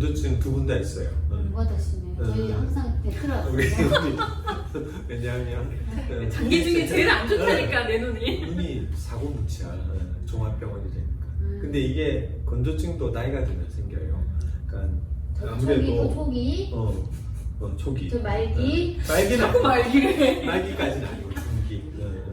건조증 두 분 다 있어요. 누가 더 심해요? 저희 항상 베트라고요. 왜냐하면 장기 중에 제일 안 좋다니까 내 눈이. 눈이 사고뭉치야. 종합병원이 되니까. 근데 이게 건조증도 나이가 들면 생겨요. 그러니까 아무래도 초기, 초기. 저 말기, 말기는 자꾸 말기래. 말기까지는 아니고 중기.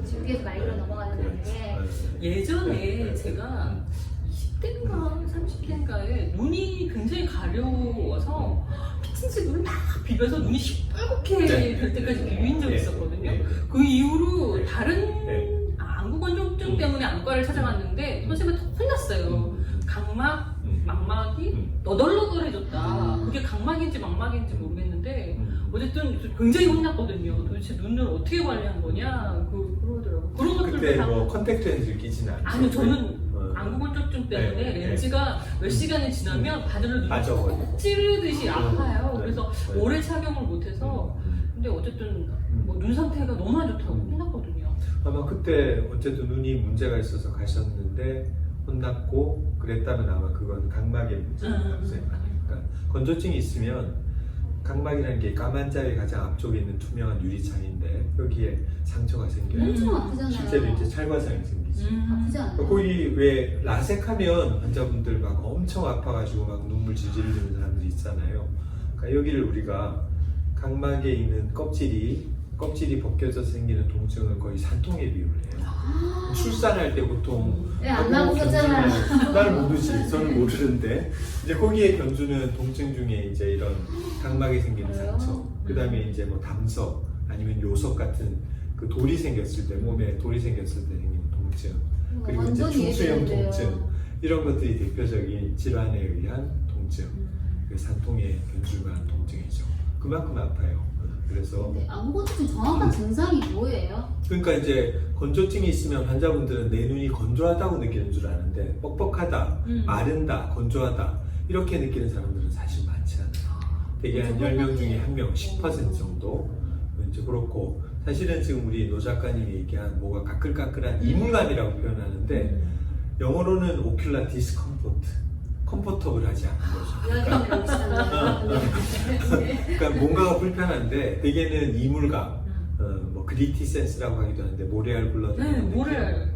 중기에서 말기로 넘어가는 게 예전에 제가 20대인가 30대인가에 눈이 굉장히 가려워서 피팅치 눈을 막 비벼서 눈이 시뻘겋게 될 때까지 비빈 적이 있었거든요. 그 이후로 다른 안구 건조증 때문에 안과를 찾아갔는데 선생님한테 혼났어요. 각막, 망막이 너덜너덜해졌다. 그게 각막인지 망막인지 모르겠는데 어쨌든 굉장히 혼났거든요. 도대체 눈을 어떻게 관리한 거냐 그러더라고요. 그런 것들도 그때 다 뭐 컨택트 렌즈를 끼지는 않죠. 아니요, 저는 안구 건조증 때문에 렌즈가 몇 시간이 지나면 바늘을 눈에 꼭 찌르듯이 아파요. 그래서 오래 착용을 못해서 근데 어쨌든 뭐 눈 상태가 너무 안 좋다고 혼났거든요. 아마 그때 어쨌든 눈이 문제가 있어서 가셨는데 혼났고 그랬다면 아마 그건 각막의 문제가 발생하니까 건조증이 있으면 각막이라는 게 까만 자리 가장 앞쪽에 있는 투명한 유리창인데 여기에 상처가 생겨요. 엄청 아프잖아요. 실제로 이제 찰과상이 생기지. 아프지 않아요? 거기 왜 라섹하면 환자분들 막 엄청 아파가지고 막 눈물 질질 흘리는 사람들이 있잖아요. 그러니까 여기를 우리가 각막에 있는 껍질이 벗겨져서 생기는 통증을 거의 산통에 비유를 해요. 출산할 때 보통 안 나오셨잖아요. 날 모르지. 저는 모르는데 이제 거기에 견주는 통증 중에 이제 이런 각막에 생기는 상처, 그 다음에 이제 뭐 담석 아니면 요석 같은 그 돌이 생겼을 때 몸에 돌이 생겼을 때 생기는 통증, 그리고 이제 충수형 통증 이런 것들이 대표적인 질환에 의한 통증, 산통에 견주한 통증이죠. 그만큼 아파요. 그래서 안구 건조증 정확한 증상이 뭐예요? 그러니까 이제 건조증이 있으면 환자분들은 내 눈이 건조하다고 느끼는 줄 아는데 뻑뻑하다, 마른다, 건조하다 이렇게 느끼는 사람들은 사실 많지 않아요. 대개 한 10명 중에 1명, 10% 정도 이제 그렇고 사실은 지금 우리 노 작가님이 얘기한 뭐가 까끌까끌한 이물감이라고 표현하는데 영어로는 오큘라 디스컴포트, 컴포터블하지 않은 거죠. 그러니까 뭔가가 불편한데 대개는 이물감, 뭐 그리티 센스라고 하기도 하는데 모래알 블러드 모래알.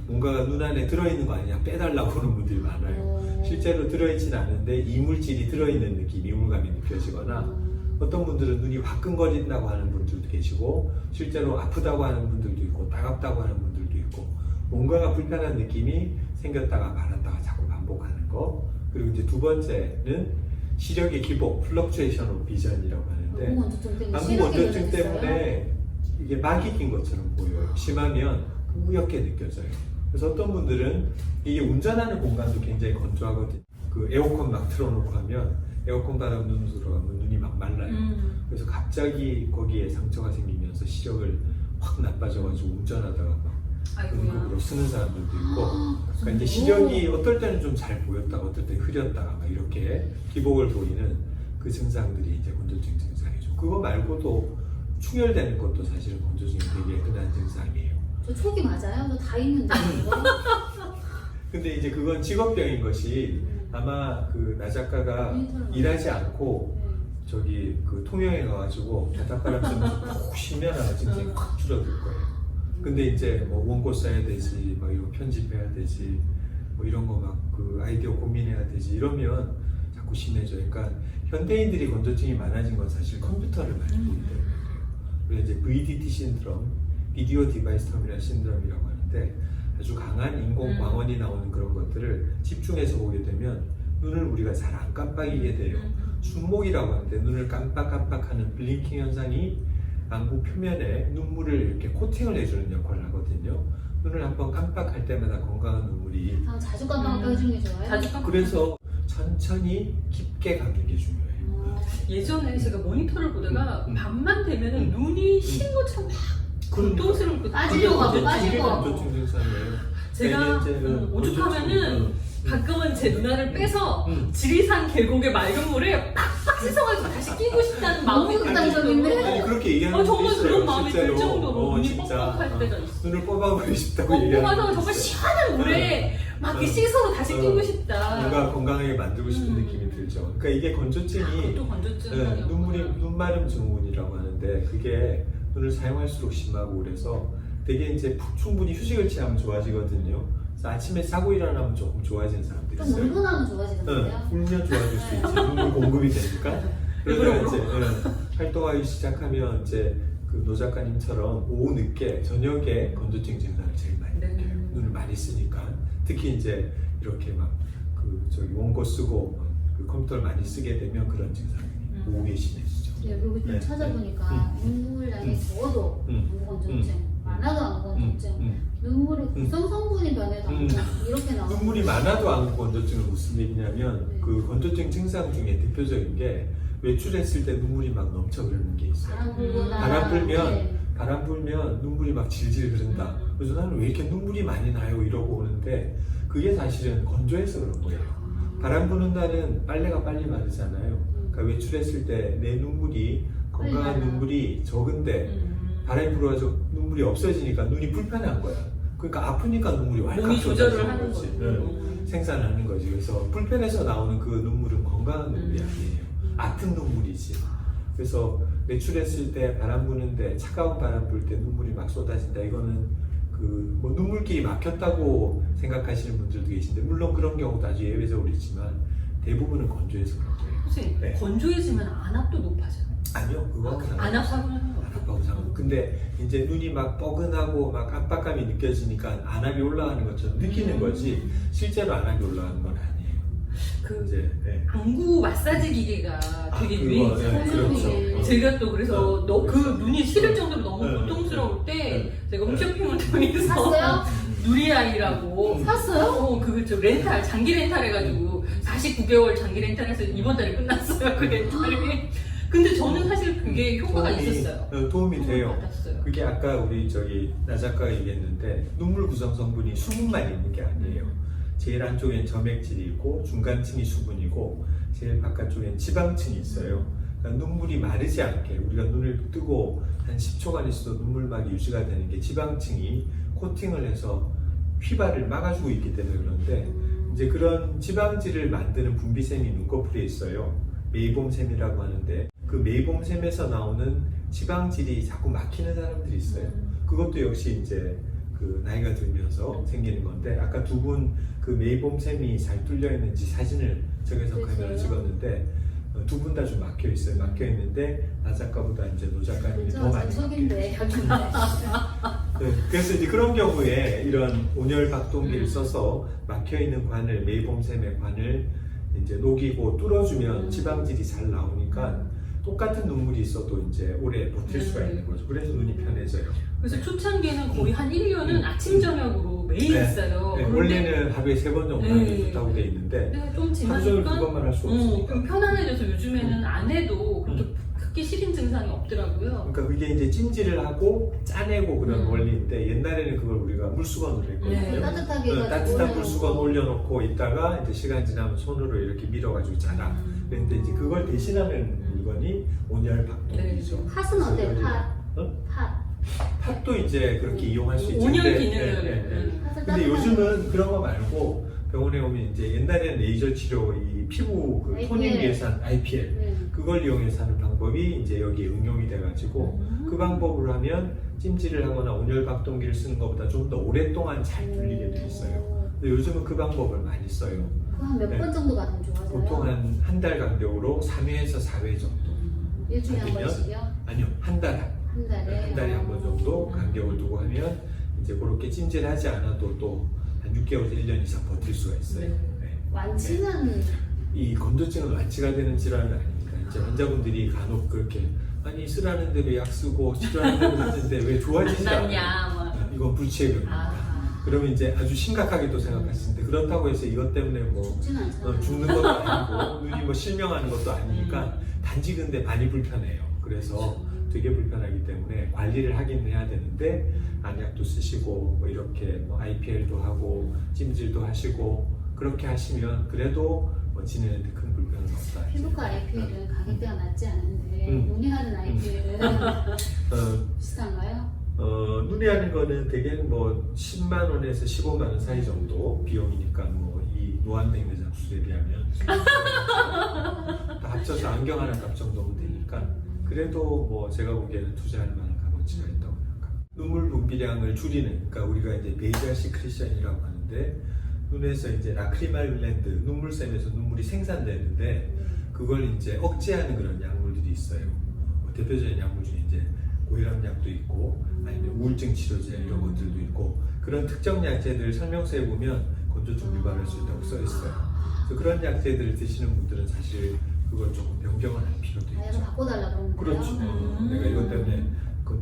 뭔가가 눈 안에 들어있는 거 아니냐 빼달라고 하는 분들이 많아요. 실제로 들어있지는 않은데 이물질이 들어있는 느낌, 이물감이 느껴지거나 어떤 분들은 눈이 화끈거린다고 하는 분들도 계시고 실제로 아프다고 하는 분들도 있고 따갑다고 하는 분들도 있고 뭔가가 불편한 느낌이 생겼다가 말았다가 자꾸 반복하는 거. 그리고 이제 두 번째는 시력의 기복, 플럭추에이션 오브 비전이라고 하는데 안구 건조증 때문에 이게 막이 낀 것처럼 보여요. 심하면 뿌옇게 느껴져요. 그래서 어떤 분들은 이게 운전하는 공간도 굉장히 건조하거든요. 그 에어컨 막 틀어놓고 하면 에어컨 바람 눈 들어가면 눈이 막 말라요. 그래서 갑자기 거기에 상처가 생기면서 시력을 확 나빠져가지고 운전하다가 막 응급으로 쓰는 사람들도 있고, 그러니까 이제 시력이 어떨 때는 좀 잘 보였다가 어떨 때 흐렸다가 막 이렇게 기복을 보이는 그 증상들이 이제 건조증 증상이죠. 그거 말고도 충혈되는 것도 사실은 건조증이 되게 흔한 증상이에요. 저 초기 맞아요? 저 다 있는데 이거? 근데 이제 그건 직업병인 것이 아마 그 나 작가가 일하지 않고 저기 그 통영에 가가지고 바닷바람 쐬면서 푹 쉬면 아마 증상이 확 줄어들 거예요. 근데 이제 뭐 원고 써야 되지, 뭐 이거 편집해야 되지, 뭐 이런 거 막 그 아이디어 고민해야 되지 이러면 자꾸 심해져요. 그러니까 현대인들이 건조증이 많아진 건 사실 컴퓨터를 많이 보기 때문에 그래서 이제 VDT 신드롬, 비디오 디바이스 터미널 신드롬이라고 하는데 아주 강한 인공 광원이 나오는 그런 것들을 집중해서 보게 되면 눈을 우리가 잘 안 깜빡이게 돼요. 순목이라고 하는데 눈을 깜빡깜빡하는 블링킹 현상이 안구 표면에 눈물을 이렇게 코팅을 해주는 역할을 하거든요. 눈을 한번 깜빡할 때마다 건강한 눈물이 자주 깜빡 해주는 게 좋아요? 그래서 천천히 깊게 감는 게 중요해요. 예전에 제가 모니터를 보다가 밤만 되면 눈이 흰 것처럼 막 고통스럽고 빠지려고 하고 빠지려고 하고 건조증 증상이에요. 제가 오죽하면은 가끔은 제 누나를 빼서 지리산 계곡의 맑은 물에 빡빡 씻어가지고 다시 끼고 싶다는 마음이 너무 들 극단적인데? 정도로 아니 그렇게 얘기하는 분도 정말 있어요. 그런 마음이 들 실제로. 정도로 눈이 진짜. 뻑뻑할 때가 있어. 눈을 뽑아버리고 싶다고 얘기하는 뻑뻑하다고 분도 정말 있어요. 시원한 물에 막 이렇게 씻어서 다시 끼고 싶다. 뭔가 건강하게 만들고 싶은 느낌이 들죠. 그러니까 이게 건조증이 그것도 건조증. 눈마름 증후군이라고 하는데 그게 눈을 사용할수록 심하고 그래서 되게 이제 충분히 휴식을 취하면 좋아지거든요. 그래서 아침에 자고 일어나면 조금 좋아지는 사람들이 좀 있어요. 물구나면 좋아지던데요? 울면 좋아질 수 있지. 눈물 공급이 되니까. 그러다 이제 활동하기 시작하면 이제 그 노 작가님처럼 오후 늦게 저녁에 건조증 증상을 제일 많이 네. 느껴요. 눈을 많이 쓰니까 특히 이제 이렇게 막 그 저기 원고 쓰고 그 컴퓨터를 많이 쓰게 되면 그런 증상이 오후에 심해지죠. 네, 그리고 좀 네. 찾아보니까 눈물량이 적어도 안구 건조증, 많아도 안구 건조증, 눈물의 구성 성분이 변해도 안구 이렇게 나오는 눈물이 많아도 안구 건조증은 무슨 얘기냐면 네. 그 건조증 증상 중에 대표적인 게 외출했을 때 눈물이 막 넘쳐 흐르는 게 있어요. 바람 불거나 바람 불면 네. 바람 불면 눈물이 막 질질 흐른다. 그래서 나는 왜 이렇게 눈물이 많이 나요? 이러고 오는데 그게 사실은 건조해서 그런 거예요. 바람 부는 날은 빨래가 빨리 마르잖아요. 그러니까 외출했을 때 내 눈물이 건강한 빨리 눈물이 적은데 바람이 불어가지고 눈물이 없어지니까 눈이 불편한 거야. 그러니까 아프니까 눈물이 왈칵 눈이 조절을 쏟아지는 하는 거지. 거지. 응. 생산하는 거지. 그래서 불편해서 나오는 그 눈물은 건강한 눈물이 아니에요. 아픈 눈물이지. 그래서 외출했을 때 바람 부는데 차가운 바람 불 때 눈물이 막 쏟아진다. 이거는 그 뭐 눈물길이 막혔다고 생각하시는 분들도 계신데 물론 그런 경우도 아주 예외적으로 있지만 대부분은 건조해서 그런 거예요. 혹시 네. 건조해지면 안압도 높아져요? 아니요, 그거 안압하고는 안압하고 상관. 근데 이제 눈이 막 뻐근하고 막 압박감이 느껴지니까 안압이 올라가는 것처럼 느끼는 거지 실제로 안압이 올라가는 건 아니에요. 그 이제 네. 안구 마사지 기계가 되게 그거, 유행이죠. 네, 그렇죠. 제가 또 그래서 그 눈이 시릴 정도로 너무 네. 고통스러울 때 네. 제가 홈쇼핑을 통해서 샀어요? 누리아이라고 샀어요? 그저 렌탈 장기 렌탈 해가지고 49개월 장기 렌탈해서 이번 달에 끝났어요 그 렌탈이. 근데 저는 사실 그게 효과가 있었어요. 도움이 돼요. 받았어요. 그게 아까 우리 저기 나 작가가 얘기했는데 눈물 구성 성분이 수분만 있는 게 아니에요. 제일 안쪽엔 점액질이 있고 중간층이 수분이고 제일 바깥쪽엔 지방층이 있어요. 그러니까 눈물이 마르지 않게 우리가 눈을 뜨고 한 10초간 있어도 눈물막이 유지가 되는 게 지방층이 코팅을 해서 휘발을 막아주고 있기 때문에 그런데 이제 그런 지방질을 만드는 분비샘이 눈꺼풀에 있어요. 메이봄샘이라고 하는데 그 메이봄샘에서 나오는 지방질이 자꾸 막히는 사람들이 있어요. 그것도 역시 이제 그 나이가 들면서 생기는 건데 아까 두 분 그 메이봄샘이 잘 뚫려 있는지 사진을 적외선 카메라로 찍었는데 두 분 다 좀 막혀 있어요. 막혀 있는데 나 작가보다 이제 노 작가님이 더 많이 막혀 전속인데 네, 그래서 이제 그런 경우에 이런 온열 박동기를 써서 막혀 있는 관을 메이봄샘의 관을 이제 녹이고 뚫어주면 지방질이 잘 나오니까 똑같은 눈물이 있어도 이제 오래 버틸 수가 있는 거죠. 그래서 눈이 편해져요. 그래서 초창기에는 거의 한 1년은 아침 저녁으로 매일 네. 했어요. 네, 근데 원래는 하루에 3번 정도 하는 게 좋다고 돼 있는데 좀 하루 종일 지나니까 그것만 할 수 없으니까. 좀 편안해져서 요즘에는 안 해도 그렇게 크게 시린 증상이 없더라고요. 그러니까 그게 이제 찜질을 하고 짜내고 그런 원리인데 옛날에는 그걸 우리가 물수건으로 했거든요. 네. 따뜻하게 해가지고 따뜻한 올려놓고. 물수건 올려놓고 있다가 이제 시간 지나면 손으로 이렇게 밀어가지고 짜라. 그런데 이제 그걸 대신하는 물건이 온열 박동기죠. 팥은 어때요? 팥? 어? 팥. 팥도 이제 그렇게 이용할 수 있죠. 온열 근데, 기능을. 팥을 근데 따뜻하게 요즘은 그런 거 말고 병원에 오면 이제 옛날에는 레이저 치료 이 피부 그 토닝 IPL. 위해서 한 IPL 네. 그걸 이용해서 하는 방법이 이제 여기에 응용이 돼가지고 그 방법으로 하면 찜질을 하거나 온열 박동기를 쓰는 것보다 좀 더 오랫동안 잘 풀리게 돼 있어요. 근데 요즘은 그 방법을 많이 써요. 한 몇 번 정도 받으면 좋아져요? 보통 한 달 간격으로 3회에서 4회 정도. 일주일에 한 받으면 번씩이요? 아니요, 한 달에 한 달에? 한 달에 한 번 정도 간격을 두고 하면 이제 그렇게 찜질하지 않아도 또 한 6개월에서 1년 이상 버틸 수가 있어요. 네. 네. 완치는 이 건조증은 완치가 되는 질환은 아니니까 이제 환자분들이 간혹 그렇게 아니 쓰라는 대로 약 쓰고 치료하는 대로 했는데 왜 좋아지지 않냐? 낫냐 막. 이건 불치해병입니다. 그러면 이제 아주 심각하게 또 생각하시는데 그렇다고 해서 이것 때문에 뭐 죽진 않잖아요. 죽는 것도 아니고 눈이 뭐 실명하는 것도 아니니까 단지 근데 많이 불편해요. 그래서 되게 불편하기 때문에 관리를 하긴 해야 되는데 안약도 쓰시고 뭐 이렇게 뭐 IPL도 하고 찜질도 하시고 그렇게 하시면 그래도 뭐 지내는데 큰 불편은 없다. 피부과 IPL은 가격대가 낮지 않은데 눈이 하는 IPL은 비슷한가요? 눈이 하는 거는 대개는 뭐 10만 원에서 15만 원 사이 정도 비용이니까 뭐 이 노안백내 장수에 비하면 다 합쳐서 안경 하나 값 정도면 되니까 그래도 뭐 제가 보기에는 투자할 만한 값어치가 있다고 생각합니다. 눈물 분비량을 줄이는, 그러니까 우리가 이제 베이지얼 시크리션이라고 하는데 눈에서 이제 라크리말 글랜드, 눈물샘에서 눈물이 생산되는데 그걸 이제 억제하는 그런 약물들이 있어요. 대표적인 약물 중에 이제 고혈압약도 있고 아니면 우울증 치료제 이런 것들도 있고 그런 특정 약제들 설명서에 보면 건조증 유발할 수 있다고 써 있어요. 그래서 그런 약제들을 드시는 분들은 사실 그걸 조금 변경을 할 필요도 아예 있죠. 바꿔달라고 하는 거예요? 그렇죠. 내가 이것 때문에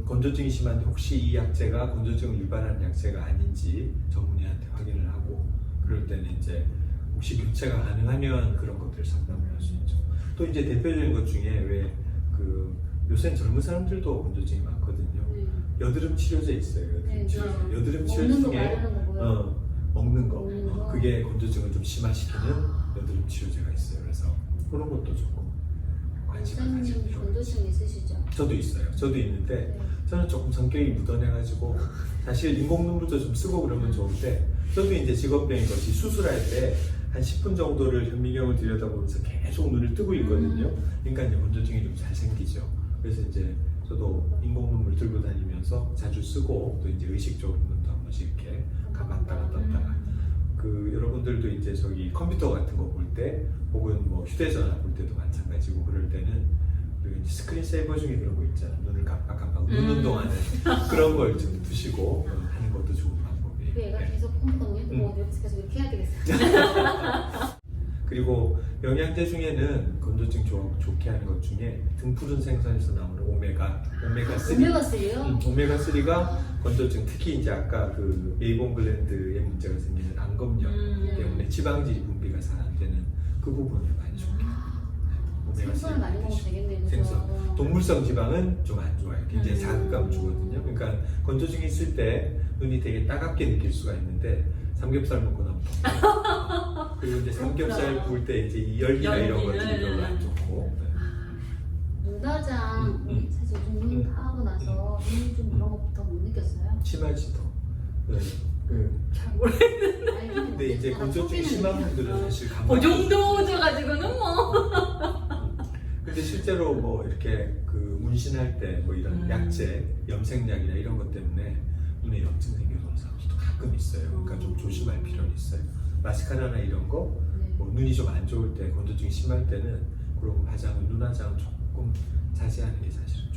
건조증이 심한데 혹시 이 약제가 건조증을 유발하는 약제가 아닌지 전문의한테 확인을 하고 그럴 때는 이제 혹시 교체가 가능하면 그런 것들을 상담을 할 수 있죠. 또 이제 대표적인 것 중에 왜 그 요새 젊은 사람들도 건조증이 많거든요. 여드름 치료제 있어요. 여드름 치료제. 여드름 치료제 먹는 거 중에 말하는 거고요. 먹는 거. 먹는 거. 그게 건조증을 좀 심화시키는 여드름 치료제가 있어요. 그래서 그런 것도 조금 관심을 가지고 선생님 필요해요. 건조증 있으시죠? 저도 있어요. 저도 있는데 네. 저는 조금 성격이 묻어내가지고 사실 인공 눈물도 좀 쓰고 그러면 좋은데 저도 이제 직업병인 것이 수술할 때 한 10분 정도를 현미경을 들여다보면서 계속 눈을 뜨고 있거든요. 그러니까 이제 건조증이 좀 잘 생기죠. 그래서 이제 저도 인공 눈물 들고 다니면서 자주 쓰고 또 이제 의식적으로 눈도 한 번씩 이렇게 감았다가 떴다가 그 여러분들도 이제 저기 컴퓨터 같은 거 볼 때 혹은 뭐 휴대전화 볼 때도 마찬가지고 그럴 때는 그리고 이제 스크린 세이버 중에 그런 거 있잖아. 눈을 깜빡깜빡 눈 운동하는 그런 걸 좀 두시고 하는 것도 좋은 방법이에요. 그 애가 네. 계속 컴퓨터 보고 옆에서 계속 이렇게 해야 되겠어요. 그리고 영양제 중에는 건조증 좋게 하는 것 중에 등푸른 생선에서 나오는 오메가3. 오메가3요? 오메가3가 건조증, 특히 이제 아까 그 메이본 글랜드에 문제가 생기는 안검역 때문에 지방질이 분비가 잘 안 되는 그 부분을 많이 좋게 해요. 생선을 많이 먹으면 되겠네요. 그죠? 생선. 동물성 지방은 좀 안 좋아요. 굉장히 자극감을 주거든요. 그러니까 건조증이 있을 때 눈이 되게 따갑게 느낄 수가 있는데 삼겹살 먹고 나면 덥고 그리고 이제 삼겹살 구울 때 이제 이 열기나 이런 것들이 별로 안 좋고 눈화장 사실 눈 파하고 나서 눈이 좀 그런 것부터 못 느꼈어요. 심하지 더. 네. 잘 모르겠는데 아니, 근데 이제 건조증이 심한 분들은 사실 그 감각. 정도 져가지고는 뭐 근데 실제로 뭐 이렇게 그 문신할 때 뭐 이런 약제, 염색약이나 이런 것 때문에 눈에 염증 생겨서 사람들도 가끔 있어요. 그러니까 좀 조심할 필요는 있어요. 마스카라나 이런 거, 뭐 눈이 좀 안 좋을 때, 건조증이 심할 때는 그런 화장은 눈화장은 조금 자제하는 게 사실은